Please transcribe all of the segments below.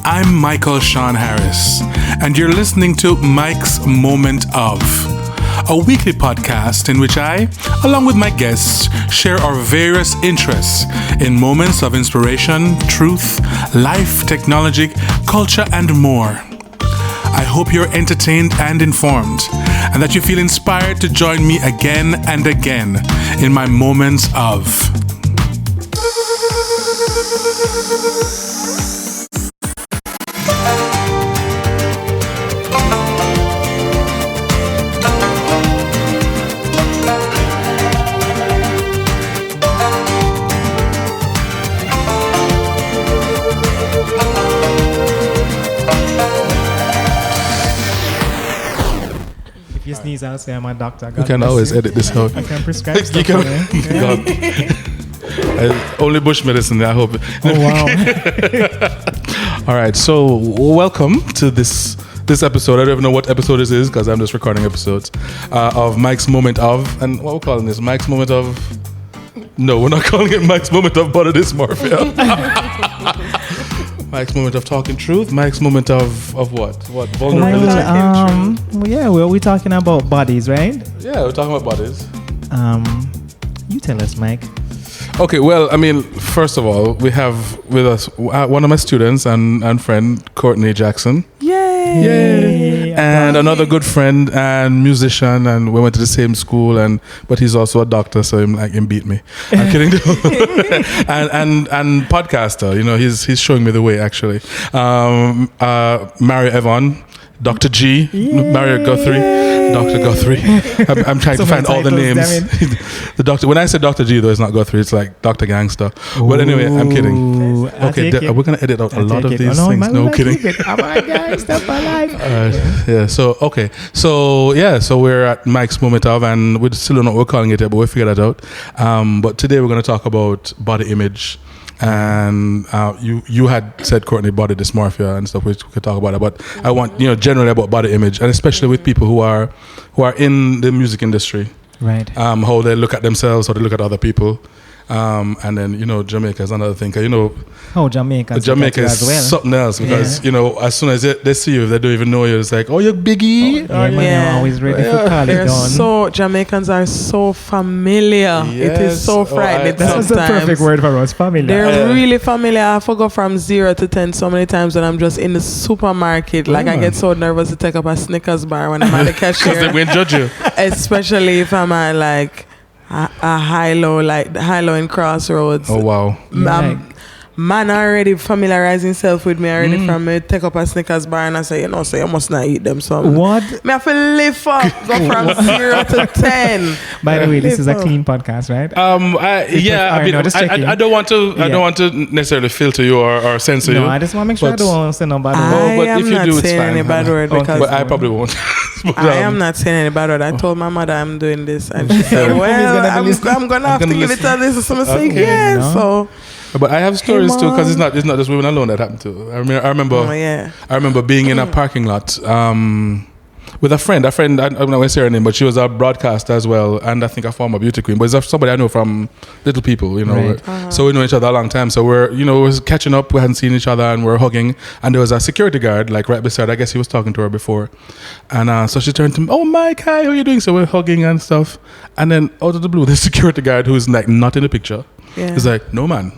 I'm Michael Sean Harris, and you're listening to Mike's Moment of, a weekly podcast in which I, along with my guests, share our various interests in moments of inspiration, truth, life, technology, culture, and more. I hope you're entertained and informed, and that you feel inspired to join me again and again in my moments of. If you sneeze, I'll say I'm a doctor. You can always edit this out. I can prescribe stuff. You can. Only bush medicine, I hope. Oh, wow. All right, so welcome to this episode. I don't even know what episode this is because I'm just recording episodes of Mike's Moment of. And what we're calling this? Mike's Moment of... No, we're not calling it Mike's Moment of body dysmorphia. Mike's Moment of talking truth. Mike's Moment of what? What? Vulnerability. Yeah, we're talking about bodies, right? Yeah, we're talking about bodies. You tell us, Mike. Okay, well, I mean, first of all, we have with us one of my students and friend, Courtni Jackson. Yay! And another good friend and musician, and we went to the same school, but he's also a doctor, so he beat me. I'm kidding. and podcaster, you know, he's showing me the way actually. Mario Evon, Dr. G, Yay. Mario Guthrie. Dr. Guthrie. I'm trying to find all the names. The doctor. When I say Dr. G, though, it's not Guthrie. It's like Dr. Gangster. But anyway, I'm kidding. Okay, we're gonna edit out a lot of these things. No kidding. I'm a gangster for life. Yeah. So okay. So we're at Mike's Moment of, and we still don't know what we're calling it yet, but we'll figure that out. But today we're gonna talk about body image. And you had said, Courtney, body dysmorphia and stuff, which we could talk about it. But I want, generally about body image, and especially with people who are in the music industry. Right. How they look at themselves, how they look at other people. And then, Jamaica is another thing. Jamaica is as well. Something else because, as soon as they see you, they don't even know you. It's like, oh, you're Biggie. You're always ready for call it down. Jamaicans are so familiar. Yes. It is so frightening That's the perfect word for us, familiar. They're really familiar. I forgot from 0 to 10 so many times when I'm just in the supermarket. I get so nervous to take up a Snickers bar when I'm at the cashier. Because they won't judge you. Especially if I'm at a high-low in Crossroads. Oh, wow. Man already familiarize himself with me already from me take up a Snickers bar and I say, so you must not eat them. So what? Me have to lift up, go from 0 to 10. By the way, this is a clean podcast, right? I don't want to. I don't want to necessarily filter you or censor you. No, I just want to make sure I don't say no bad word. I am not saying any bad word because but I probably won't. I am not saying any bad word. I told my mother I'm doing this, and she said, "Well, I'm gonna have to give it to this." So I'm saying, "Yeah." So. But I have stories too, because it's not just women alone that happened to. I remember being in a parking lot with a friend. I'm not going to say her name, but she was a broadcaster as well, and I think a former beauty queen. But it's somebody I know from Little People, Right. So we know each other a long time. So we're catching up. We hadn't seen each other, and we're hugging. And there was a security guard right beside. I guess he was talking to her before, and so she turned to me. Oh, Mike, hi, how are you doing? So we're hugging and stuff. And then out of the blue, the security guard who's not in the picture, is like, no man,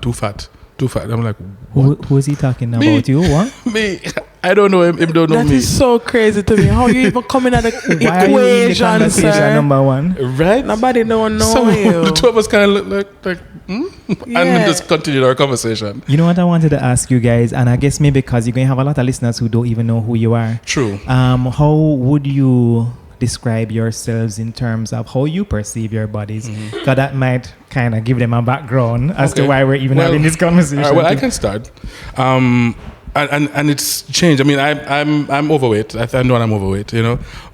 too fat. I'm like, what? Who is he talking about? You? What? Me. I don't know him. Him don't know me. That is so crazy to me. How you even coming at the Why equation, are you in the conversation, sir? number one? Right? Nobody don't know so you. The two of us kind of look like and we just continued our conversation. You know what I wanted to ask you guys, and I guess maybe because you're going to have a lot of listeners who don't even know who you are. True. How would you describe yourselves in terms of how you perceive your bodies? Because that might kind of give them a background as to why we're even having this conversation. I can start. And it's changed. I mean, I'm overweight. I know I'm overweight,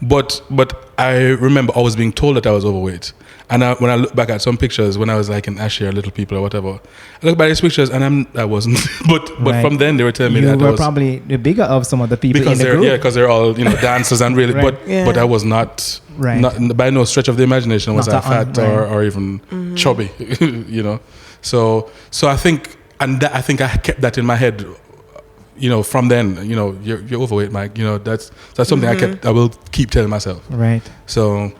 but I remember always being told that I was overweight. And when I look back at some pictures when I was like in Asher, Little People or whatever, I look back at these pictures and I wasn't. but from then they were telling me that you were probably the bigger of some of the people in the group. Yeah, because they're all dancers and really. But I was not. Right. Not by no stretch of the imagination was I fat or even chubby. So I think I kept that in my head from then, you're overweight, Mike. That's something I will keep telling myself. Right. So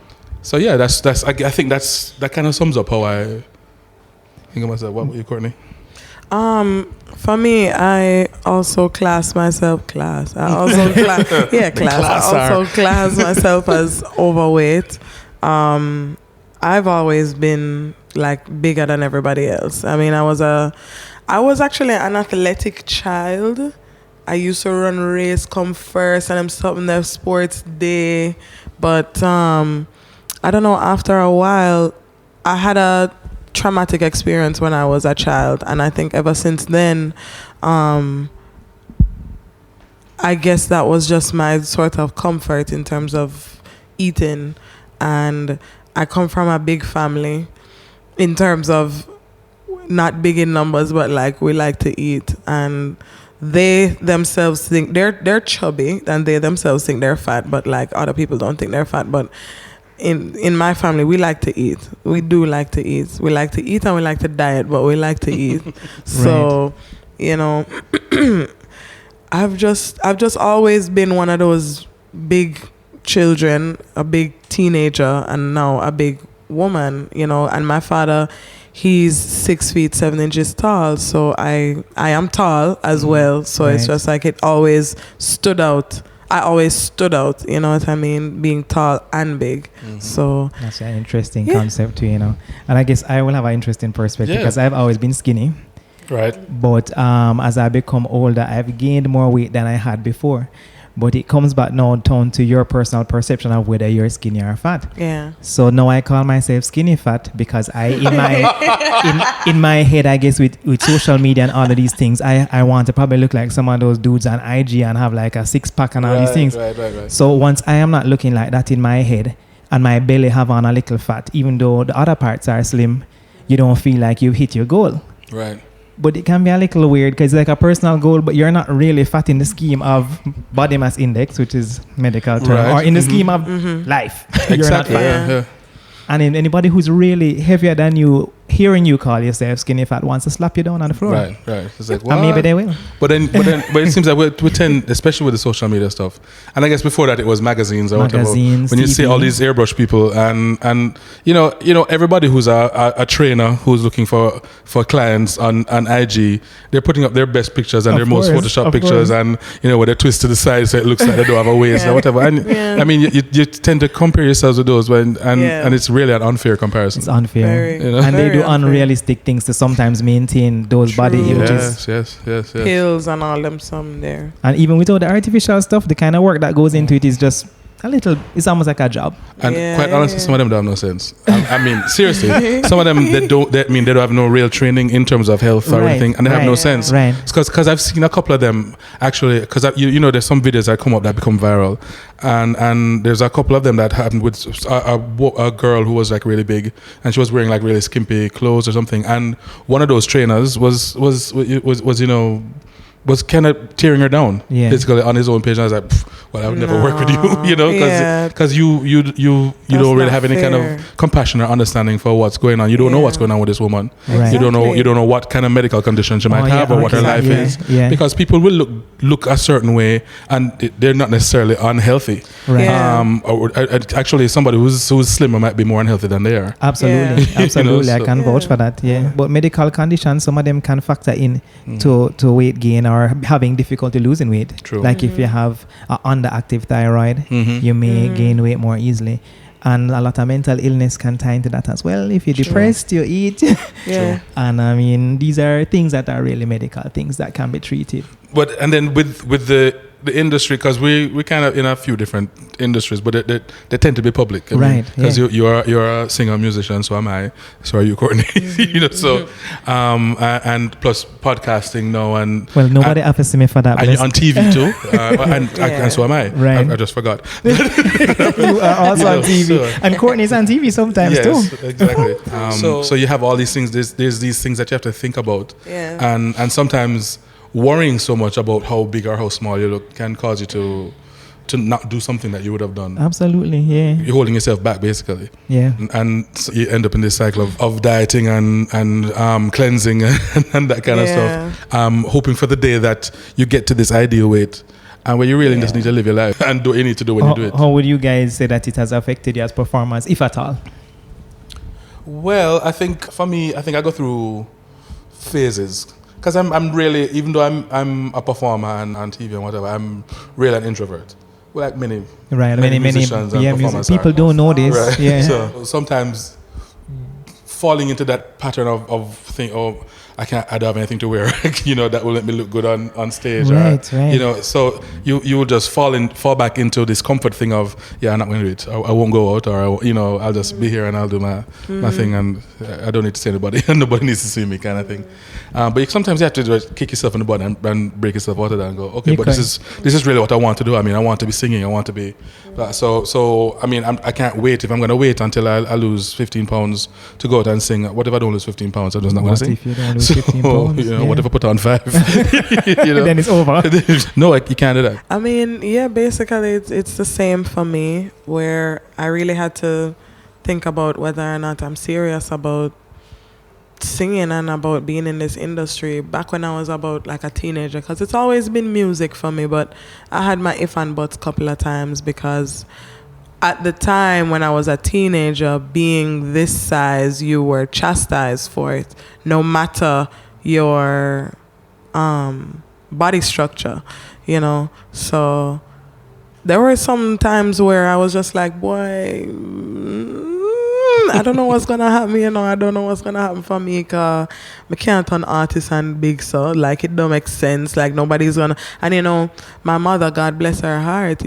yeah, that's I think that kind of sums up how I think of myself. What about you, Courtni? For me, I also class myself I also class myself as overweight. I've always been like bigger than everybody else. I mean, I was actually an athletic child. I used to run race, come first, and I'm stopping the sports day. But I don't know, after a while, I had a traumatic experience when I was a child. And I think ever since then, I guess that was just my sort of comfort in terms of eating. And I come from a big family in terms of not big in numbers, but like we like to eat. And they themselves think they're chubby and they themselves think they're fat, but like other people don't think they're fat. But in my family, we like to eat. We do like to eat. We like to eat and we like to diet, but we like to eat. So, I've just always been one of those big children, a big teenager, and now a big woman, and my father, he's 6 feet 7 inches tall, so I am tall as well, so it's just like it always stood out. I always stood out, you know what I mean, being tall and big. So that's an interesting concept too, and I guess I will have an interesting perspective because I've always been skinny, right? But as I become older, I've gained more weight than I had before. But it comes back now down to your personal perception of whether you're skinny or fat. Yeah. So now I call myself skinny fat because in my head, I guess with social media and all of these things, I want to probably look like some of those dudes on IG and have like a 6-pack and all these things. Right. So once I am not looking like that in my head and my belly have on a little fat, even though the other parts are slim, you don't feel like you've hit your goal. Right. But it can be a little weird because it's like a personal goal, but you're not really fat in the scheme of body mass index, which is medical term, or in the scheme of life. You're not fat. Yeah. And in anybody who's really heavier than you, hearing you call yourself skinny fat wants to slap you down on the floor. Right. It's like, and maybe they will. But it seems like we tend, especially with the social media stuff, and I guess before that it was magazines or whatever. When you see all these airbrush people and everybody who's a trainer who's looking for clients on IG, they're putting up their best pictures and their most Photoshop pictures, and with a twist to the side so it looks like they don't have a waist or whatever. And I mean, you tend to compare yourselves with those and it's really an unfair comparison. It's unfair. And they do unrealistic things to sometimes maintain those body images. Yes. Pills and all them some there. And even without the artificial stuff, the kind of work that goes into it is just a little, it's almost like a job. And quite honestly, some of them don't have no sense. I mean, seriously, some of them they don't have no real training in terms of health or anything, and they have no sense. Right. Because I've seen a couple of them actually. Because there's some videos that come up that become viral, and there's a couple of them that happened with a girl who was like really big, and she was wearing like really skimpy clothes or something, and one of those trainers was kind of tearing her down, basically on his own page. And I was like, well, I would never work with you, because you don't really have any kind of compassion or understanding for what's going on. You don't know what's going on with this woman. Right. You don't know what kind of medical condition she might have or what her life is. Yeah. Because people will look a certain way and they're not necessarily unhealthy. Right. Actually, somebody who's slimmer might be more unhealthy than they are. Absolutely. Absolutely. I can vouch for that. Yeah. But medical conditions, some of them can factor in to weight gain or having difficulty losing weight. True. Like if you have an underactive thyroid, you may gain weight more easily. And a lot of mental illness can tie into that as well. If you're depressed, you eat. And I mean, these are things that are really medical things that can be treated. And then with the industry, because we kind of in a few different industries, but they tend to be public, because you're a singer, musician, so am I, so are you, Courtni. So and plus podcasting now, and nobody offers me for that. And on TV too, and so am I. Right. I just forgot. You are also on TV, and Courtni's on TV sometimes too. Yes, exactly. So you have all these things. There's these things that you have to think about, and sometimes worrying so much about how big or how small you look can cause you to to not do something that you would have done. Absolutely, yeah. You're holding yourself back, basically. Yeah. And so you end up in this cycle of dieting and cleansing and that kind of stuff. Hoping for the day that you get to this ideal weight. And where you really just need to live your life and do what you need to do when you do it. How would you guys say that it has affected you as performers, if at all? Well, I think for me, I think I go through phases. Because I'm really, even though I'm a performer and on TV and whatever, I'm really an introvert. Well, like many musicians and performers people don't know this. Right? Yeah. So sometimes falling into that pattern of think, I don't have anything to wear, that will let me look good on stage. Right. So you will just fall back into this comfort thing of, I'm not going to do it. I won't go out, or I'll just be here and I'll do my thing, and I don't need to see anybody, and nobody needs to see me, kind of thing. But sometimes you have to just kick yourself in the butt and break yourself out of that and go, okay, but this is really what I want to do. I mean, I want to be singing. I want to be. So I mean, I can't wait. If I'm going to wait until I lose 15 pounds to go out and sing, what if I don't lose 15 pounds? I'm just not going to sing. If you don't lose 15 pounds? What if I put on 5? Then it's over. No, you can't do that. I mean, basically it's the same for me, where I really had to think about whether or not I'm serious about singing and about being in this industry back when I was about like a teenager, because it's always been music for me, but I had my if and buts a couple of times, because at the time when I was a teenager, being this size, you were chastised for it, no matter your body structure, so there were some times where I was just like, boy, I don't know what's gonna happen, I don't know what's gonna happen for me, cause I can't turn artist and big, so like it don't make sense, like nobody's gonna. And my mother, God bless her heart,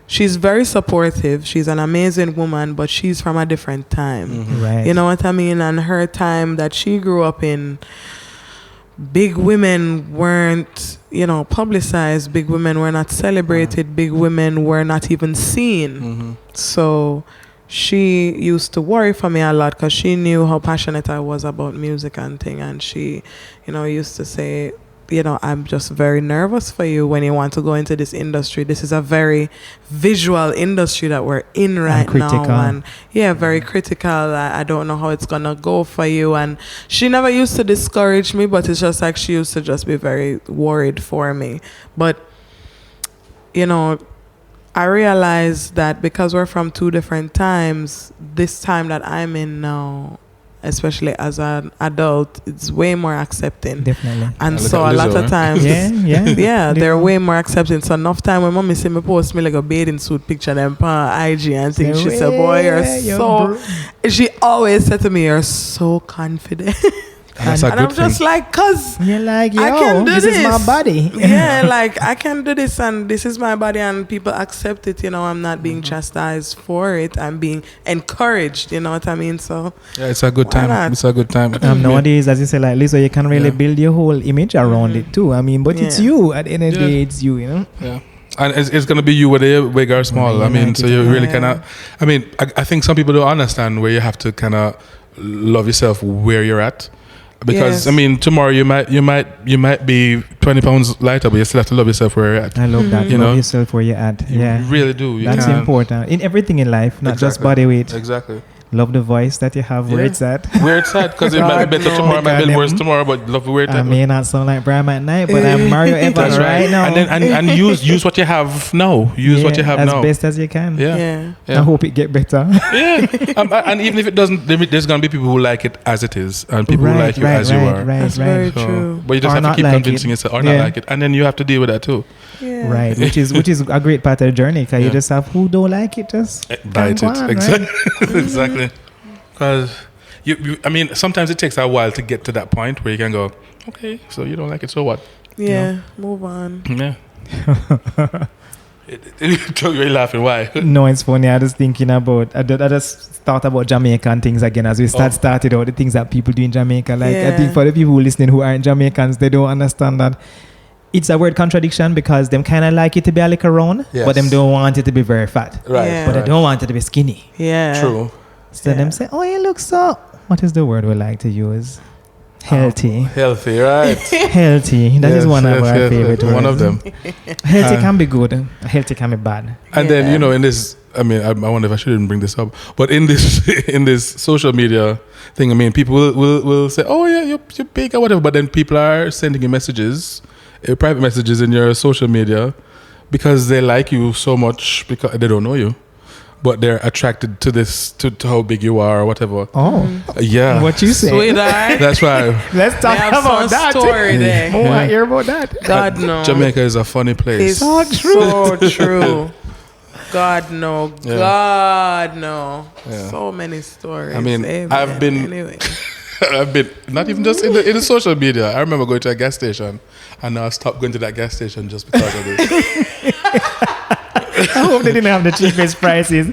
she's very supportive. She's an amazing woman, but she's from a different time. Mm-hmm. Right. You know what I mean? And her time that she grew up in, big women weren't, publicized. Big women were not celebrated. Big women were not even seen. Mm-hmm. So she used to worry for me a lot, because she knew how passionate I was about music and thing. And she, used to say, I'm just very nervous for you when you want to go into this industry. This is a very visual industry that we're in right now. And very critical. I don't know how it's going to go for you. And she never used to discourage me, but it's just like she used to just be very worried for me. But, I realized that because we're from two different times, this time that I'm in now, especially as an adult, it's way more accepting. Definitely. And so a lot of times, they're way more accepting. So enough time when mommy see me post me like a bathing suit picture them on IG and things, she said, boy, she always said to me, you're so confident. And I'm just like, cause you're like, I can do this. This is my body. Like I can do this, and this is my body, and people accept it. I'm not being chastised for it. I'm being encouraged. You know what I mean? So it's a good time. Not? It's a good time. Nowadays, as you say, like Lisa, you can really build your whole image around it too. I mean, but it's you. At the end of the day, it's you. Yeah. And it's going to be you whether you're big or small. I mean, so you really cannot. I mean, I think some people don't understand where you have to kind of love yourself where you're at. Because I mean, tomorrow you might be 20 pounds lighter, but you still have to love yourself where you're at. I love that. Love yourself where you're at. You really do. That's important in everything in life, not just body weight. Exactly. Love the voice that you have where it's at. Where it's at, because it might be better tomorrow, might be worse tomorrow, but love where it's at. I may not sound like Brian McKnight, but I'm Mario Evon right now. And use what you have now. Use what you have as now. As best as you can. Yeah. I hope it get better. And even if it doesn't, there's going to be people who like it as it is, and people who like you as you are. That's very true. But you just have to keep convincing yourself, or not like it. And then you have to deal with that too. Yeah. Right, which is a great part of the journey, because you just have who don't like it, just bite it. Exactly. Because I mean, sometimes it takes a while to get to that point where you can go, okay, so you don't like it, so what? Yeah, move on. Yeah. You're laughing, why? No, it's funny. I just thinking about, I just thought about Jamaica and things again as we started all the things that people do in Jamaica. Like, I think for the people listening who aren't Jamaicans, they don't understand that it's a word contradiction, because them kind of like it to be a little round, but them don't want it to be very fat. Right. Yeah. But they don't want it to be skinny. Yeah. True. So them say, oh, you look so... What is the word we like to use? Healthy. Healthy, right? Healthy. That is one of our favorite words. One of them. Healthy can be good. Healthy can be bad. And then, you know, in this, I mean, I wonder if I shouldn't bring this up, but in this social media thing, I mean, people will say, oh yeah, you're big or whatever, but then people are sending you messages, private messages in your social media because they like you so much because they don't know you. But they're attracted to this, to how big you are or whatever. Oh. Yeah. What you say? Sweetheart. That's right. Let's talk about that. Story there. More I hear about that. God no. Jamaica is a funny place. It's so true. God no. Yeah. God no. Yeah. So many stories. I mean, Amen. I've been not even just in the social media. I remember going to a gas station and I stopped going to that gas station just because of this. I hope they didn't have the cheapest prices,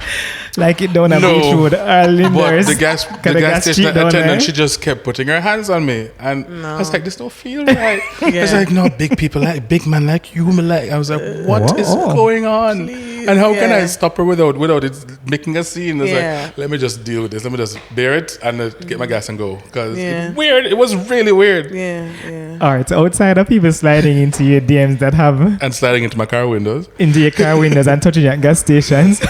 like it down at Beach Road or Linders. But the gas station attendant, she just kept putting her hands on me, and I was like, "This don't feel right." I was like, "No, big people like big man like you, like." I was like, "What is going on?" Please, and how can I stop her without it making a scene? It's like, let me just deal with this. Let me just bear it and get my gas and go because it's weird. It was really weird. Yeah. All right. So outside of people sliding into your DMs that have and sliding into my car windows, into your car windows and touching at gas stations.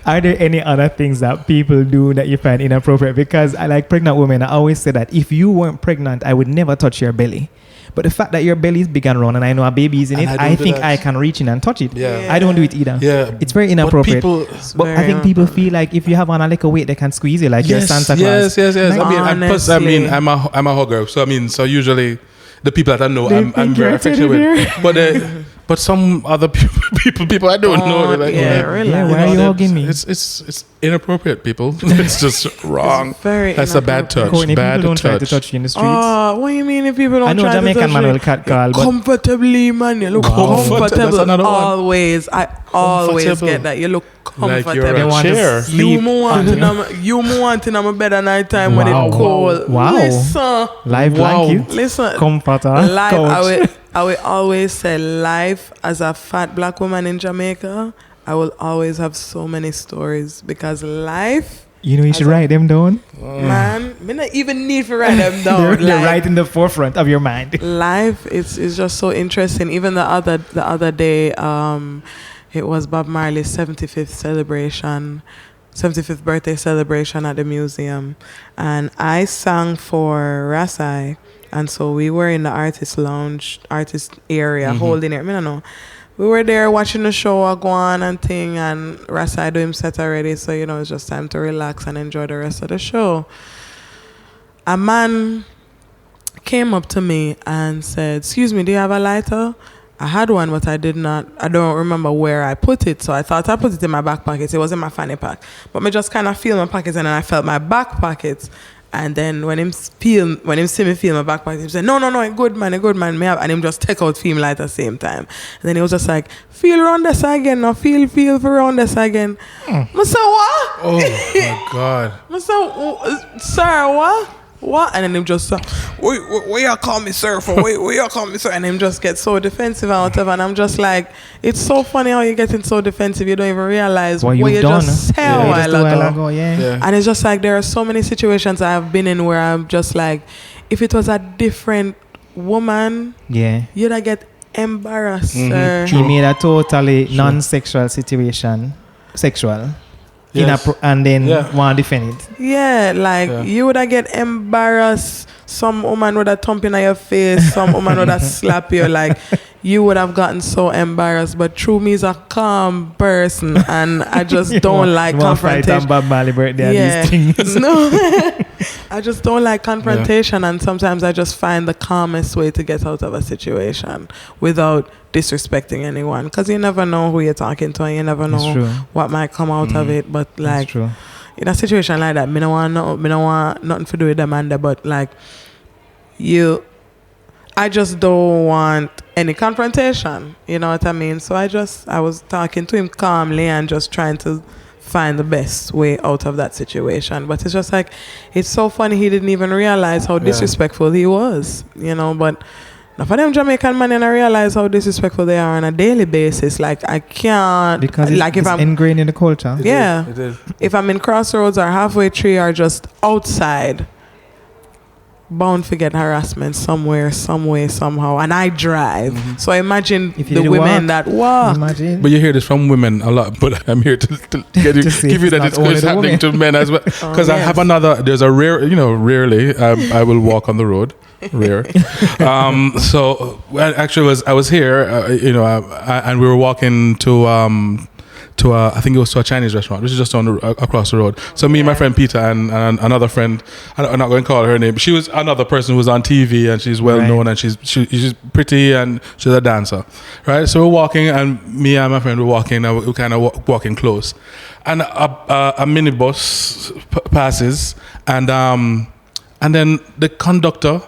Are there any other things that people do that you find inappropriate? Because I like pregnant women. I always say that if you weren't pregnant, I would never touch your belly. But the fact that your belly is big and round and I know a baby is in it, I think I can reach in and touch it. Yeah. I don't do it either. Yeah. It's very inappropriate. But I think people feel like if you have on a little weight, they can squeeze you like you're Santa Claus. Yes. I mean, I'm a hugger. So usually the people that I know, I'm very affectionate with. But some other people I don't know. They're like, really. Yeah, why are you hugging me? It's inappropriate, people. It's just wrong. That's a bad touch. Courtni, bad people don't touch. try to touch you in the streets. What do you mean if people don't try to touch you? I know Jamaican man will cat call, but comfortably, man. You look comfortable always. I always get that. You look comfortable. Like you're a chair. You want in my bed at night time when it's cold. Wow. Listen. Live blanket. Listen. Comforter. I will always say life as a fat black woman in Jamaica. I will always have so many stories because life. You know, you should write them down. Man, me not even need to write them down. They're right in the forefront of your mind. Life is just so interesting. Even the other day, it was Bob Marley's 75th birthday celebration at the museum, and I sang for Rasai. And so we were in the artist area, holding it. I don't know. We were there watching the show go on and thing, and Rasai do him set already. So, you know, it's just time to relax and enjoy the rest of the show. A man came up to me and said, "Excuse me, do you have a lighter?" I had one, but I don't remember where I put it. So I thought I put it in my back pocket. It was in my fanny pack. But me just kind of feel my pockets, and then I felt my back pockets. And then when him see me feel my back pocket, he said, no, a good man, me have, and him just take out film light at the same time. And then he was just like, feel around this again, no, feel for around this again. I said, what? Oh my God. I said, sir, what? What? And then him just said, where you call me sir for? Where you call me sir? And him just get so defensive and whatever. And I'm just like, it's so funny how you getting so defensive. You don't even realize what you just said a while ago. Yeah. And it's just like there are so many situations I've been in where I'm just like, if it was a different woman, you'd have get embarrassed. He made a totally non-sexual situation sexual. Yes. And then want to defend it. Yeah, like you would have get embarrassed. Some woman would have thump in your face. Some woman would have slap you. Like you would have gotten so embarrassed. But true, me is a calm person, and I just don't like confrontation. Bob Marley birthday and these things. No, I just don't like confrontation, and sometimes I just find the calmest way to get out of a situation without disrespecting anyone, because you never know who you're talking to, and you never know what might come out of it. But like in a situation like that, me don't want nothing to do with them and but like I just don't want any confrontation. You know what I mean? So I was talking to him calmly and just trying to find the best way out of that situation. But it's just like, it's so funny he didn't even realize how disrespectful he was, you know. But for them Jamaican men, and I realize how disrespectful they are on a daily basis. Like I can't, because like it's ingrained in the culture. It is. If I'm in Crossroads or halfway tree or just outside, bound to get harassment somewhere, some way, somehow. And I drive. So I imagine If the women that walk. Imagine. But you hear this from women a lot. But I'm here to get you, give you that it's happening to men as well. Because I have there's a rare, rarely I will walk on the road. Rare. So actually I was here, and we were walking to I think it was to a Chinese restaurant, which is just across the road. So me and my friend Peter and another friend, I'm not going to call her name, but she was another person who was on TV, and she's well known, and she's pretty, and she's a dancer, right? So we're walking, and me and my friend were walking, and we're kind of walking close, and a minibus passes, and then the conductor,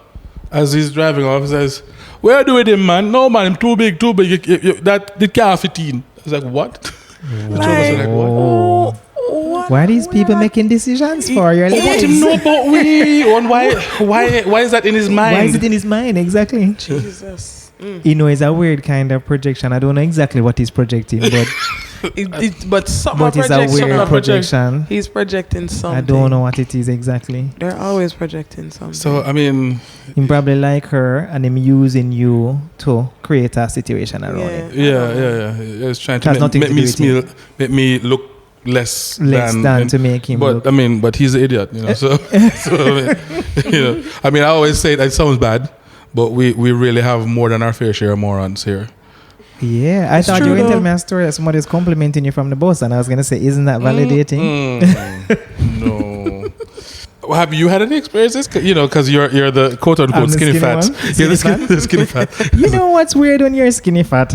as he's driving off, says, "Where are you with him, man? No, man, I'm too big. That the car 15." I was like, "What?" Why are these people making decisions for your lives? I want to know about why is that in his mind? Why is it in his mind? Exactly. Jesus. It's a weird kind of projection. I don't know exactly what he's projecting, but but it's a weird projection. He's projecting something. I don't know what it is exactly. They're always projecting something. So I mean, him probably like her, and him using you to create a situation around it. Yeah. He's trying to make me look less than to make him. But look. But he's an idiot, So I mean, I always say that it sounds bad, but we really have more than our fair share of morons here. Yeah, I thought you were going to tell me a story that somebody's complimenting you from the bus, and I was going to say, isn't that validating? No. Have you had any experiences? Because you're the quote-unquote skinny fat. You're the skinny fat. You know what's weird when you're skinny fat?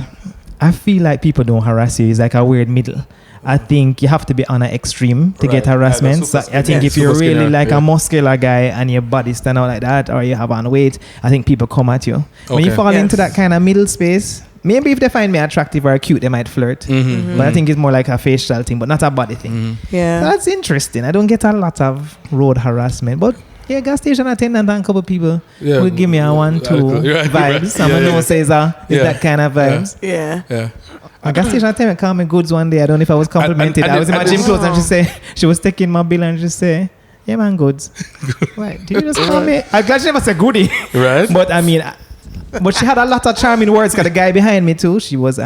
I feel like people don't harass you. It's like a weird middle. I think you have to be on an extreme to get harassment. So I think if you're really like a muscular guy and your body stand out like that, or you have on weight, I think people come at you. When you fall into that kind of middle space, maybe if they find me attractive or cute, they might flirt. But I think it's more like a facial thing, but not a body thing. Yeah, so that's interesting. I don't get a lot of road harassment, but yeah, gas station attendant and a couple people will give me a 1-2 vibes. Someone knows says that kind of vibes. Yeah. A gas station attendant called me goods one day. I don't know if I was complimented. I was in my gym clothes and she was taking my bill and she say, "Yeah, man, goods." Right? Did you just call me? I'm glad she never said goodie. Right. But I mean, but she had a lot of charming words. Cause the guy behind me too, she was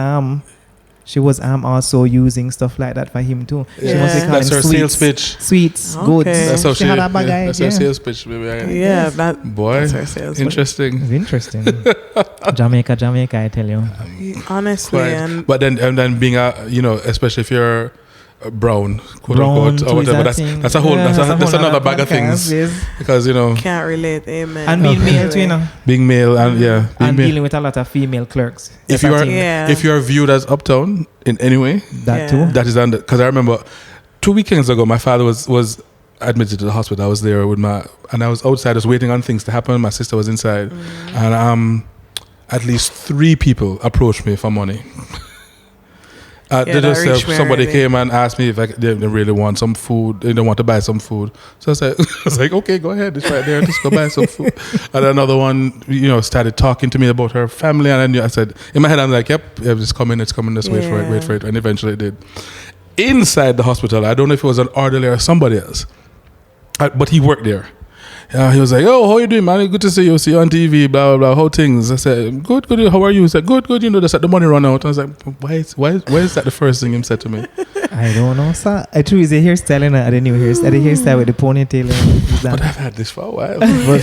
also using stuff like that for him too. Yeah. She must be calling that's her sales pitch. Sweets, goods. That's how she had a bag that's her sales pitch, baby. Yeah, that's her sales interesting. It's interesting. Jamaica, I tell you. Honestly, but then being especially if you're brown, quote unquote, or whatever. That's a whole. That's another bag of things. Because can't relate. Amen. And being male too, being male and dealing with a lot of female clerks. If you are viewed as uptown in any way, too. That is under. Because I remember 2 weekends ago, my father was admitted to the hospital. I was there and I was outside, just waiting on things to happen. My sister was inside, and at least 3 people approached me for money. Somebody came and asked me if they really want some food. They don't want to buy some food. So I was like, okay, go ahead. It's right there. Just go buy some food. And another one, started talking to me about her family. And then I said, in my head, I'm like, yep, it's coming. Just wait for it. And eventually it did. Inside the hospital, I don't know if it was an orderly or somebody else, but he worked there. He was like, "Oh, how you doing, man? Good to see you. See you on TV, blah, blah, blah. How things?" I said, good. How are you? He said, good. Just let the money run out. I was like, why is that the first thing he said to me? I don't know, sir. I true is a hairstyle and I didn't know hairstyle with the ponytail. But I've had this for a while. But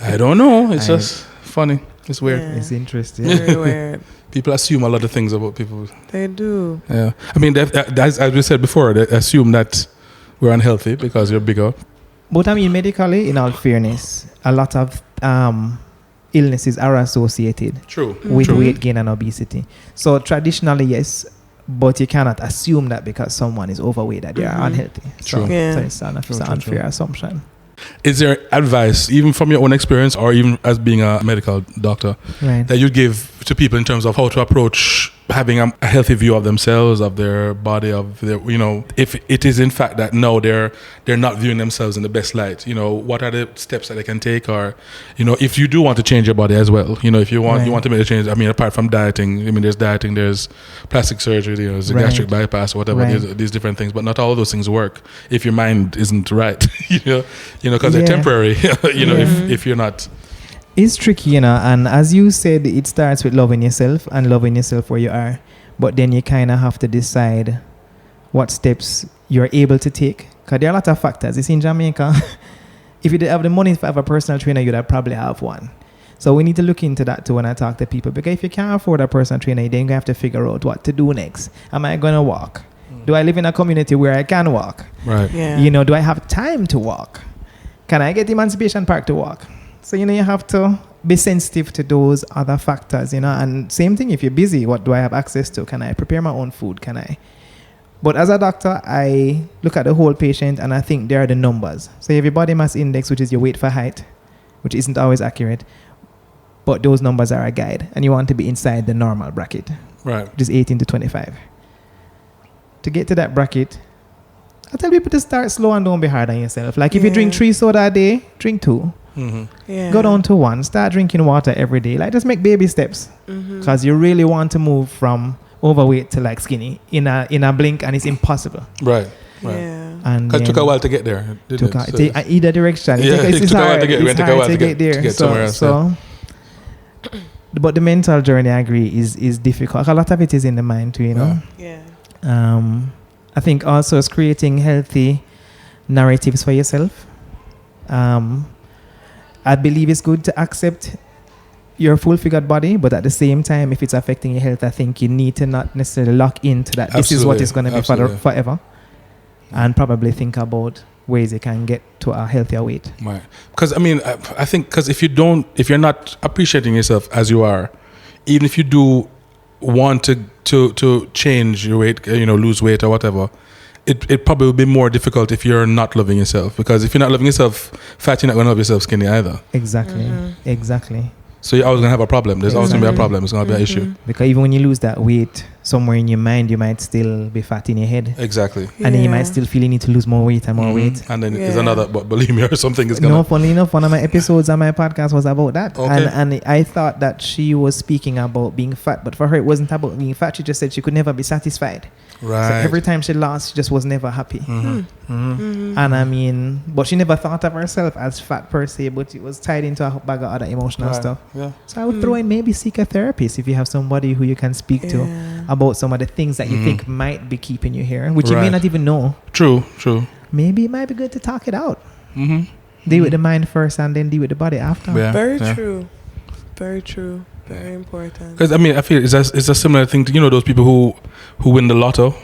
I don't know. It's just funny. It's weird. Yeah. It's interesting. Very weird. People assume a lot of things about people. They do. Yeah. I mean, as we said before, they assume that we're unhealthy because you're bigger. But I mean, medically, in all fairness, a lot of illnesses are associated with weight gain and obesity. So traditionally, yes, but you cannot assume that because someone is overweight that they are unhealthy. So it's an unfair assumption. Is there advice, even from your own experience or even as being a medical doctor, that you give to people in terms of how to approach having a healthy view of themselves, of their body, of their, if it is in fact that no, they're not viewing themselves in the best light, what are the steps that they can take, or, if you do want to change your body as well, if you want to make a change, I mean, apart from dieting, there's dieting, there's plastic surgery, there's a gastric bypass, whatever, these different things, but not all of those things work if your mind isn't right, because they're temporary, if you're not. It's tricky, and as you said, it starts with loving yourself and loving yourself where you are. But then you kind of have to decide what steps you're able to take. Because there are a lot of factors. You see, in Jamaica, if you did have the money to have a personal trainer, you'd probably have one. So we need to look into that too when I talk to people. Because if you can't afford a personal trainer, then you're going to have to figure out what to do next. Am I going to walk? Do I live in a community where I can walk? Right. Yeah. Do I have time to walk? Can I get Emancipation Park to walk? So, you have to be sensitive to those other factors, and same thing if you're busy, what do I have access to? Can I prepare my own food? Can I? But as a doctor, I look at the whole patient and I think there are the numbers. So you have your body mass index, which is your weight for height, which isn't always accurate, but those numbers are a guide and you want to be inside the normal bracket, right? Which is 18 to 25. To get to that bracket, I tell people to start slow and don't be hard on yourself. Like if you drink 3 soda a day, drink 2. Mm-hmm. Yeah. Go down to 1. Start drinking water every day. Like just make baby steps, because you really want to move from overweight to like skinny in a blink, and it's impossible. Right. Yeah. And it took a while to get there. Either direction. It took a while to get there. To get somewhere else. But the mental journey, I agree, is difficult. A lot of it is in the mind too, Yeah. I think also it's creating healthy narratives for yourself. I believe it's good to accept your full-figured body, but at the same time, if it's affecting your health, I think you need to not necessarily lock into that. This is what it's going to be forever, and probably think about ways you can get to a healthier weight. Right. Because I think if you're not appreciating yourself as you are, even if you do want to change your weight, lose weight or whatever, it probably will be more difficult if you're not loving yourself. Because if you're not loving yourself fat, you're not going to love yourself skinny either. Exactly. So you're always going to have a problem. There's always going to be a problem. It's going to be an issue. Because even when you lose that weight, somewhere in your mind, you might still be fat in your head. Exactly. And then you might still feel you need to lose more weight and more weight. And then there's another, but bulimia or something is going to... No, funny enough, one of my episodes on my podcast was about that. Okay. And I thought that she was speaking about being fat. But for her, it wasn't about being fat. She just said she could never be satisfied. Right. So every time she lost, she just was never happy. And but she never thought of herself as fat per se, but it was tied into a bag of other emotional stuff. Yeah. So I would throw in maybe seek a therapist if you have somebody who you can speak to about some of the things that you think might be keeping you here, which you may not even know. True. Maybe it might be good to talk it out. Deal with the mind first and then deal with the body after. Yeah. Very true. Very important. Because I feel it's a similar thing to those people who win the lotto,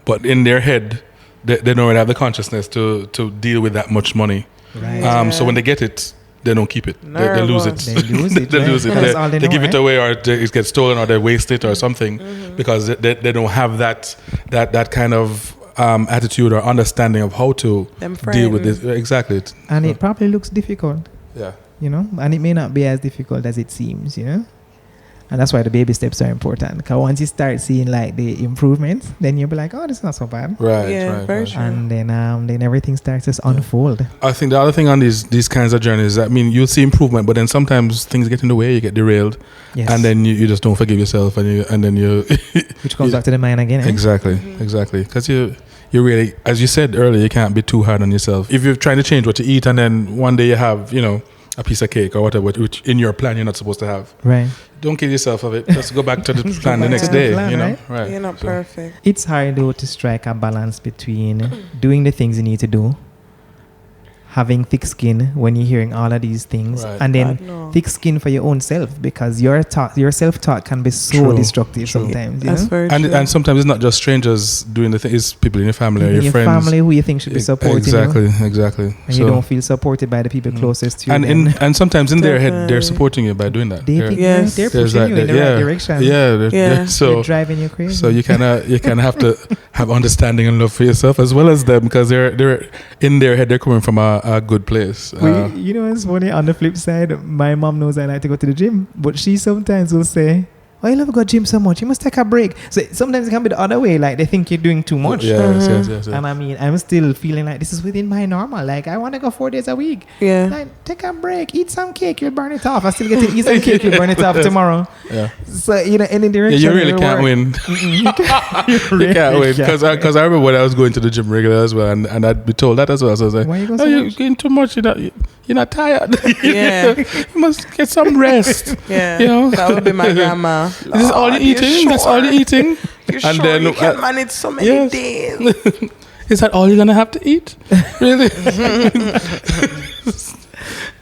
but in their head they don't really have the consciousness to deal with that much money. Right. So when they get it, they don't keep it. They lose it. They lose it. They lose it. They give it right? away, or it gets stolen, or they waste it, or something, because they don't have that kind of attitude or understanding of how to deal with this. Exactly. And it probably looks difficult. Yeah. And it may not be as difficult as it seems, And that's why the baby steps are important. Because once you start seeing like the improvements, then you'll be like, oh, this is not so bad. Right. Very true. And then everything starts to unfold. I think the other thing on these kinds of journeys, you'll see improvement, but then sometimes things get in the way, you get derailed, and then you just don't forgive yourself, and then you which comes back to the mind again. Exactly. Because you really, as you said earlier, you can't be too hard on yourself. If you're trying to change what you eat, and then one day you have a piece of cake or whatever, which in your plan you're not supposed to have. Right. Don't kill yourself of it. Just go back to the plan the next day. Right. You're not perfect. It's hard though to strike a balance between doing the things you need to do, having thick skin when you're hearing all of these things, and then thick skin for your own self, because your self-talk can be so destructive sometimes. That's very true. And sometimes it's not just strangers doing the thing; it's people in your family or your friends. Family who you think should be supporting Exactly. And you don't feel supported by the people closest to you. And sometimes in their head they're supporting you by doing that. They're pushing you in the right direction. Yeah. So they're driving you crazy. So you kind of have to have understanding and love for yourself as well as them, because they're in their head, they're coming from a good place. You know, it's funny. On the flip side, my mom knows I like to go to the gym, but she sometimes will say, "Oh, you love to go to the gym so much, you must take a break." So sometimes it can be the other way, like they think you're doing too much. Yes. And I mean, I'm still feeling like this is within my normal. Like, I want to go 4 days a week. Yeah. Like, take a break, eat some cake, you'll burn it off. I still get to eat some cake, you'll burn it off tomorrow. Yeah. So, you know, any direction. Yeah, you really can't win. You can't win. Because I remember when I was going to the gym regular as well, and I'd be told that as well. So I was like, why you going "Oh, so you're much? getting too much. You're not tired. Yeah. You must get some rest." Yeah. You know? That would be my grandma. This is all you're eating? Sure? That's all you're eating? You're and sure then, you can manage so many days? Is that all you're going to have to eat? Really?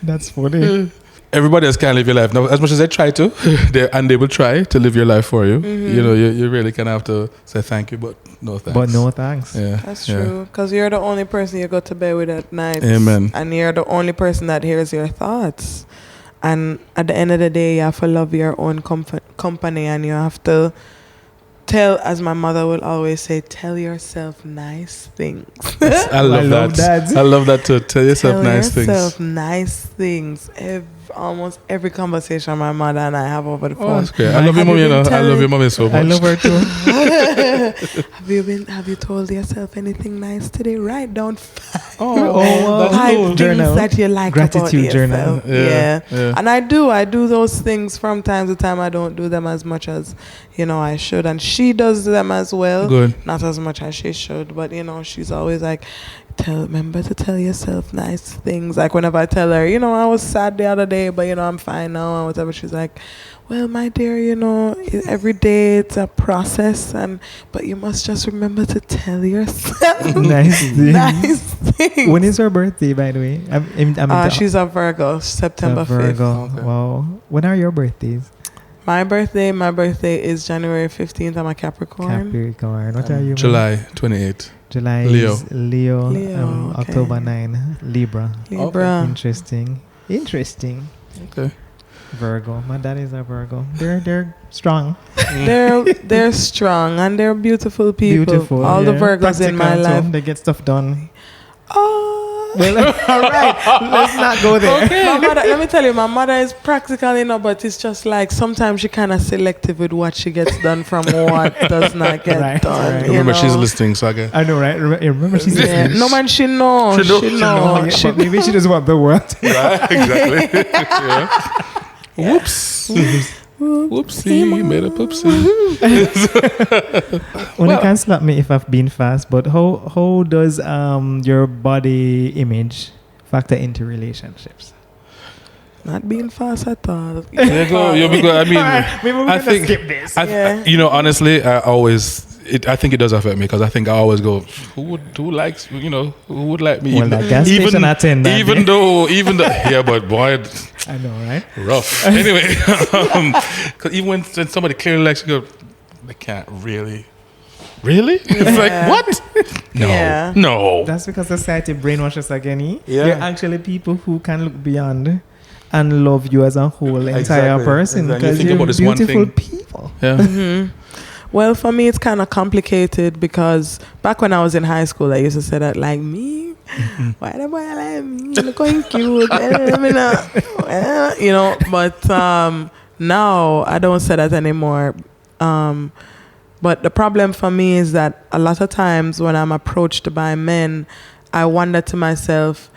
That's funny. Everybody else can't live your life. Now, as much as they try to, they will try to live your life for you. Mm-hmm. You know, you really can have to say thank you, but no thanks. But no thanks. Yeah, that's true. Because you're the only person you go to bed with at night. Amen. And you're the only person that hears your thoughts. And at the end of the day, you have to love your own company, and you have to tell, as my mother will always say, tell yourself nice things. I love that. I love that too. Tell yourself nice things. Tell yourself nice things. Almost every conversation my mother and I have over the phone. That's great. I love your mom, you know. I love your mommy so much. I love her too. Have you told yourself anything nice today? Write down 5 things journal. that you like Gratitude about journal. yourself. Yeah. And I do those things from time to time. I don't do them as much as, you know, I should. And she does them as well. Good. Not as much as she should. But, you know, she's always like, remember to tell yourself nice things. Like whenever I tell her, you know, I was sad the other day, but, you know, I'm fine now and whatever. She's like, well, my dear, you know, every day it's a process, but you must just remember to tell yourself nice things. When is her birthday, by the way? She's a Virgo, September 5th. Okay. Wow. When are your birthdays? My birthday is January 15th. I'm a Capricorn. What are you? July 28th. July Leo. Is Leo. Okay. October 9, Libra. Okay. Interesting. Okay. Virgo. My dad is a Virgo. They're strong. They're strong and they're beautiful people. Beautiful. All the Virgos practical in my life. They get stuff done. Well, all right. Let's not go there. Okay. Let me tell you, my mother is practical, you know, but it's just like sometimes she kind of selective with what she gets done from what does not get done. Right. Remember, she's listening, so I get. I know, right? Remember, she's listening. No, man, she knows. She knows. But maybe she doesn't want the world. Right, exactly. Yeah. Whoops. Whoopsie, made a poopsie. You can't slap me if I've been fast, but how does your body image factor into relationships? Not being fast at all. There you go. You'll be good. I mean, maybe we can skip this. You know, honestly, I think it does affect me, because I think I always go, who likes, you know, who would like me? Well, that gas station attendant. Even though, yeah, but boy, I know, right? Rough. Anyway, because even when somebody clearly likes you, go, they can't really. Really? It's like, what? No. That's because society brainwashes again. Yeah. They're actually people who can look beyond and love you as a whole entire person, because you're beautiful people. Yeah. Mm-hmm. Well, for me, it's kind of complicated, because back when I was in high school, I used to say that, like, me? Why the boy like me? Look how cute. You know, but now I don't say that anymore. But the problem for me is that a lot of times when I'm approached by men, I wonder to myself,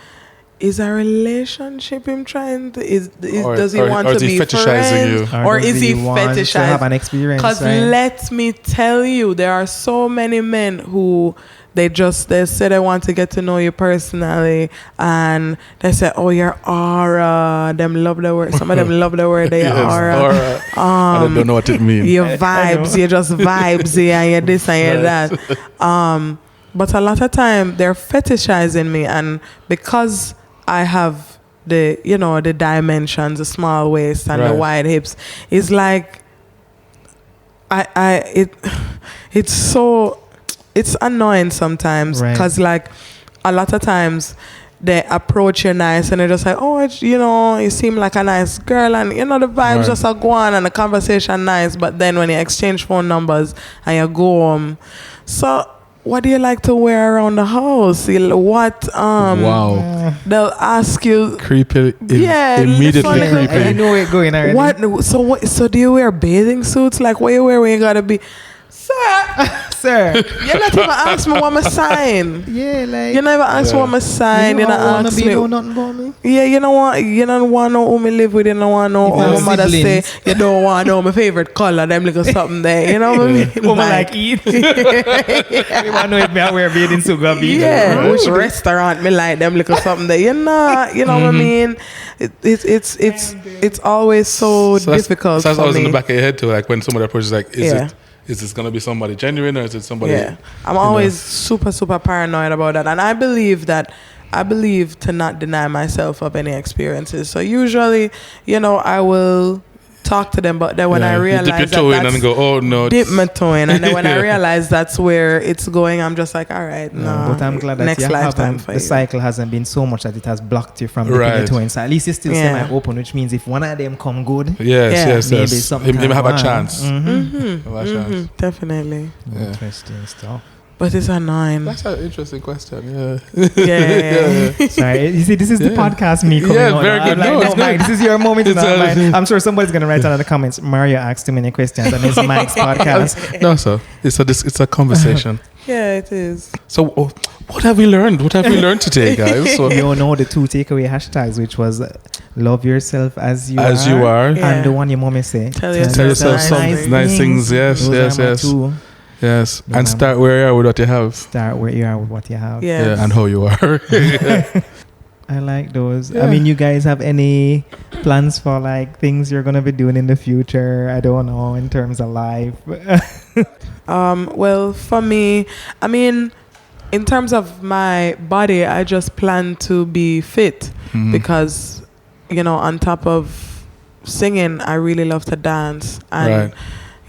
is a relationship him trying to does he want to be friends, or is he fetishizing to have an experience? Because let me tell you, there are so many men who they say they want to get to know you personally, and they say, oh, your aura. Them love the word. Some of them love the word. They aura. I don't know what it means. Your vibes. You're just vibes. And you're this and you're that. But a lot of time they're fetishizing me, and because I have the dimensions, the small waist and the wide hips, it's like it's annoying sometimes, because like a lot of times they approach you nice and they're just like, oh, you seem like a nice girl, and the vibes just are go on and the conversation nice, but then when you exchange phone numbers and you go home, so what do you like to wear around the house? What wow. They'll ask you creepy. Immediately creepy. I know where it's going already. So do you wear bathing suits? Like what you wear when you gotta be Sir, you not even ask me what my sign. Yeah, like you never ask what my sign. You don't ask me. Nothing about me. Yeah, you don't want to know who me live with. You don't want to know what my mother say. You don't want to know my favorite color. Them little something there. You know what I mean? What I like eat. You want to know if I wear bathing suit? Yeah, which restaurant me like them little something there. You know what I mean? It's always so difficult. So that's for always me. in the back of your head too. Like when somebody approaches, like, is this gonna be somebody genuine or is it somebody? Yeah, I'm always super paranoid about that, and I believe to not deny myself of any experiences. So usually, I will talk to them, but then when I realize dip your toe in and go, oh no, dip my toe in, and then when I realize that's where it's going, I'm just like, all right, no. But I'm glad that next lifetime for the cycle hasn't been so much that it has blocked you from dipping your toe in. So at least it's still semi-open, which means if one of them come good, maybe something they have a chance. Definitely. Yeah. Interesting stuff. But it's annoying. That's an interesting question. Yeah. Sorry, you see, this is the podcast me coming on. Very good. This is your moment. I'm sure somebody's gonna write down in the comments. Mario asked too many questions, and it's Mike's podcast. No, sir. It's a conversation. Yeah, it is. So, what have we learned? What have we learned today, guys? So, you all know the 2 takeaway hashtags, which was love yourself as you are, and the one your mommy say. Tell yourself some nice things. Yes. Yes, and start where you are with what you have. Start where you are with what you have. Yes. Yeah, and how you are. I like those. Yeah. I mean, you guys have any plans for like things you're gonna be doing in the future? I don't know, in terms of life. Well, for me, I mean, in terms of my body, I just plan to be fit because, on top of singing, I really love to dance.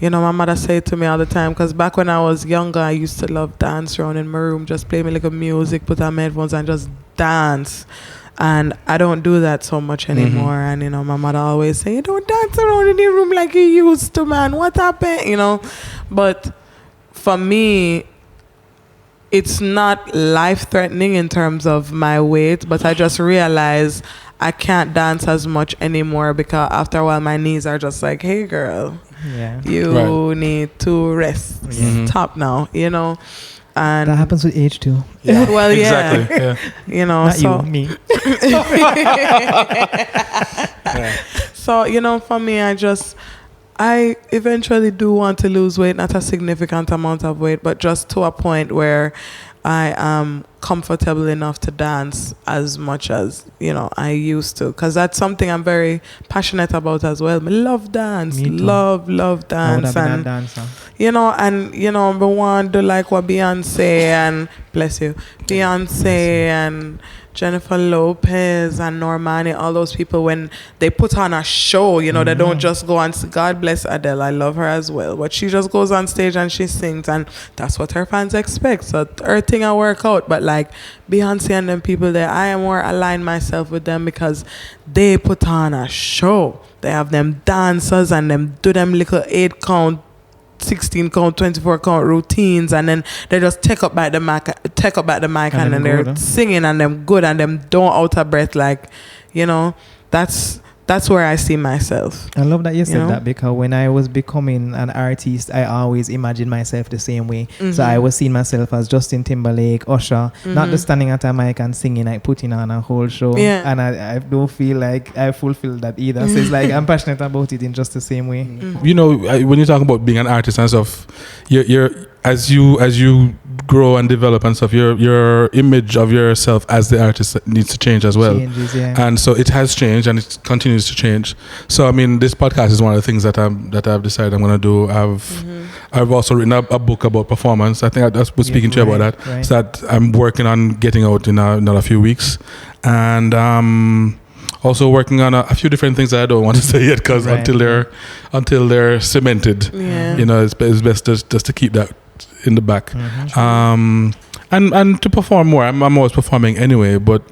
And my mother said to me all the time, because back when I was younger, I used to love dance around in my room, just play me like a music, put on my headphones and just dance. And I don't do that so much anymore. And, my mother always say, you don't dance around in your room like you used to, man. What happened? But for me, it's not life-threatening in terms of my weight, but I just realize I can't dance as much anymore because after a while my knees are just like, hey girl, you need to rest. Stop now, And that happens with age too. Yeah. Well, exactly. Yeah. Not so you, me. So, for me, I eventually do want to lose weight, not a significant amount of weight, but just to a point where I am comfortable enough to dance as much as, I used to. Because that's something I'm very passionate about as well. I love dance. Love dance. I would have been a dancer. I want to like what Beyonce and, bless you, Beyonce and Jennifer Lopez and Normani, all those people, when they put on a show, they don't just go on. God bless Adele, I love her as well, but she just goes on stage and she sings, and that's what her fans expect. So her thing I work out, but like Beyonce and them people there, I am more aligned myself with them because they put on a show. They have them dancers and them do them little 8 count, 16 count, 24 count routines, and then they just take up back the mic and then they're singing and them good and them don't out of breath, like, that's where I see myself. I love that you said that, because when I was becoming an artiste, I always imagined myself the same way. So I was seeing myself as Justin Timberlake, Usher, not just standing at a mic and singing, like putting on a whole show. Yeah. And I don't feel like I fulfill that either. So it's like I'm passionate about it in just the same way. When you talk about being an artist and stuff, you're as you grow and develop and stuff, your image of yourself as the artist needs to change as well. Changes, yeah. And so it has changed and it continues to change. So I mean, this podcast is one of the things that I've decided I'm going to do. I've also written a book about performance. I think I was speaking to you about that. Right. So that I'm working on getting out in another few weeks, and also working on a few different things that I don't want to say yet, because until they're cemented, it's best just to keep that in the back. and to perform more. I'm always performing anyway, but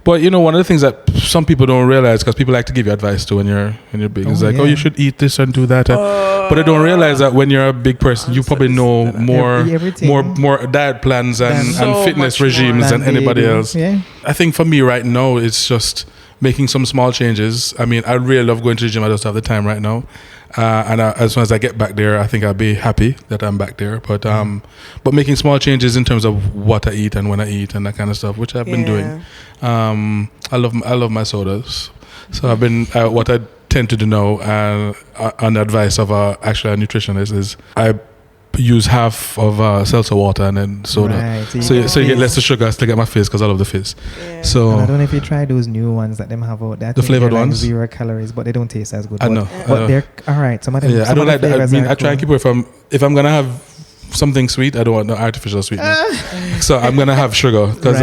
you know, one of the things that some people don't realize, because people like to give you advice too when you're big, is like, oh, you should eat this and do that, but they don't realize that when you're a big person, you probably know more diet plans and fitness regimes than anybody else. Yeah. I think for me right now, it's just making some small changes. I mean, I really love going to the gym. I just have the time right now. As soon as I get back there, I think I'll be happy that I'm back there. But making small changes in terms of what I eat and when I eat and that kind of stuff, which I've been doing. I love my sodas. So I've been what I tend to do now, on the advice of actually a nutritionist, is I use half of seltzer water and then soda. Right, so you get less of sugar. I still get my fizz because I love the fizz. Yeah. So and I don't know if you try those new ones that them have out there. The flavored ones, 0 calories, but they don't taste as good. I know. But they're all right. Some of them. Yeah, I don't like that. I mean, I try and keep away from, if I'm gonna have something sweet, I don't want no artificial sweetness. So I'm gonna have sugar because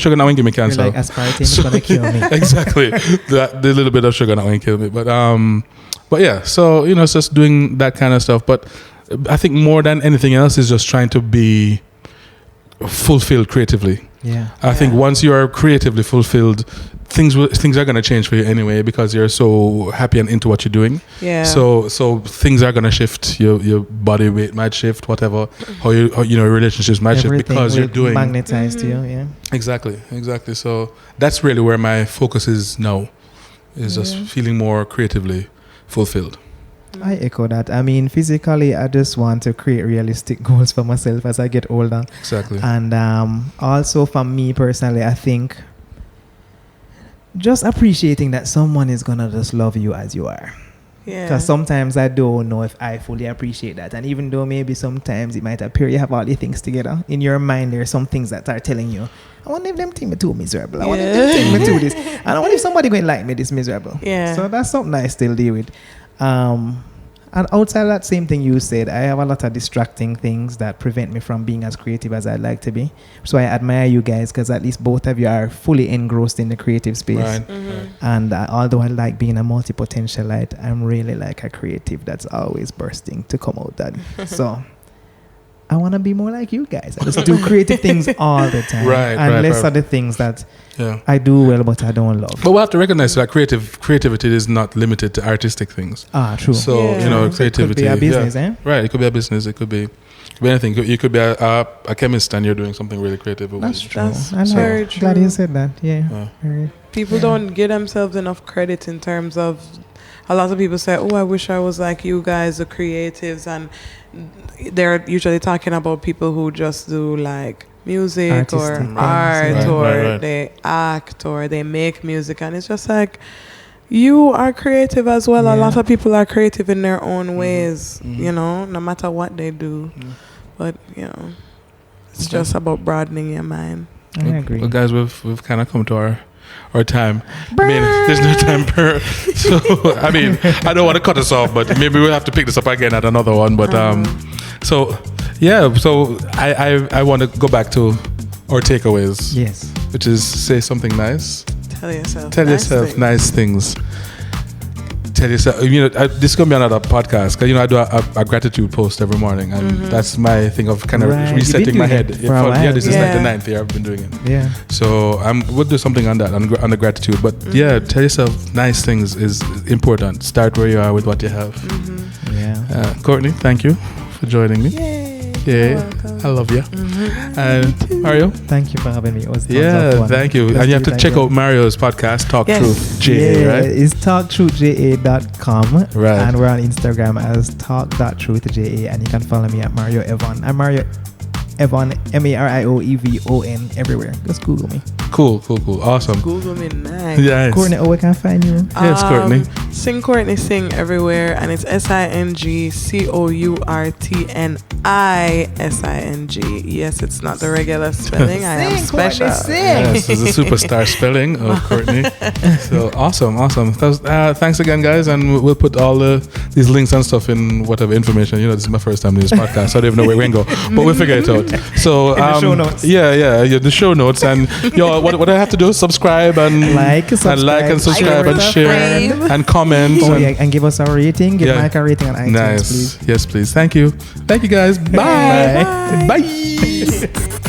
sugar now won't give me cancer. You're like aspartame is gonna kill me. Exactly. The little bit of sugar now won't kill me. But yeah. So you know, it's just doing that kind of stuff. But I think more than anything else is just trying to be fulfilled creatively. Yeah. I think once you are creatively fulfilled, things are going to change for you anyway, because you're so happy and into what you're doing. Yeah. So things are going to shift. Your body weight might shift, whatever. How relationships might shift because you're doing magnetized to you. Yeah. Exactly. So that's really where my focus is now. Is just feeling more creatively fulfilled. I echo that. I mean, physically, I just want to create realistic goals for myself as I get older. Exactly. And also for me personally, I think just appreciating that someone is going to just love you as you are. Yeah. Because sometimes I don't know if I fully appreciate that. And even though maybe sometimes it might appear you have all the things together, in your mind there are some things that are telling you, I wonder if them think me too miserable. I wonder if them think me too this. And I wonder if somebody going to like me this miserable. Yeah. So that's something I still deal with. And outside of that same thing you said, I have a lot of distracting things that prevent me from being as creative as I'd like to be. So I admire you guys, because at least both of you are fully engrossed in the creative space. Right. Mm-hmm. And although I like being a multi-potentialite, I'm really like a creative that's always bursting to come out that. So I want to be more like you guys. I just do creative things all the time. And less of the things that I do well, but I don't love. But we have to recognize that creativity is not limited to artistic things. True. So, creativity. It could be a business, Right. It could be a business. It could be anything. You could be a chemist and you're doing something really creative. That's true. I'm very true. Glad you said that. Yeah. People don't give themselves enough credit in terms of, a lot of people say, oh, I wish I was like you guys, the creatives, and they're usually talking about people who just do like music artistic or art or they act or they make music, and it's just like, you are creative as well. A lot of people are creative in their own ways, no matter what they do. But it's just about broadening your mind. I agree. Well, guys, we've kind of come to our time. I mean, there's no time per. So I mean, I don't want to cut us off, but maybe we'll have to pick this up again at another one. But so I want to go back to our takeaways. Yes. Which is, say something nice. Tell yourself nice things. Tell yourself, this is going to be another podcast, because, I do a gratitude post every morning, and that's my thing of kind of resetting my head. This is like the 9th year I've been doing it. Yeah. So we'll do something on that, on the gratitude. But tell yourself nice things is important. Start where you are with what you have. Yeah. Courtni, thank you for joining me. Yeah, I love you. And Mario, thank you for having me. It was tons of fun. Thank you. And you have to check out Mario's podcast, Talk Truth JA, right? It's talktruthja.com. Right. And we're on Instagram as talk.truthja, and you can follow me at Mario Evon. I'm Mario Evon, MARIOEVON, everywhere. Just Google me. Cool. Awesome. Google me, nice. Yes. Courtni, where can I find you? Yes, Courtni. Sing Courtni, sing everywhere, and it's SINGCOURTNISING. Yes, it's not the regular spelling. I am special. Yes, it's a superstar spelling of Courtni. So awesome. Thanks again, guys, and we'll put all the these links and stuff in whatever information. You know, this is my first time doing this podcast, so I don't even know where we're going to go. But we'll figure it out. So, the show notes. Yeah, the show notes. And what I have to do is subscribe and like and subscribe and share and comment. And give us a rating. Give Mike a rating on iTunes, please. Yes, please. Thank you. Thank you, guys. Bye. Bye.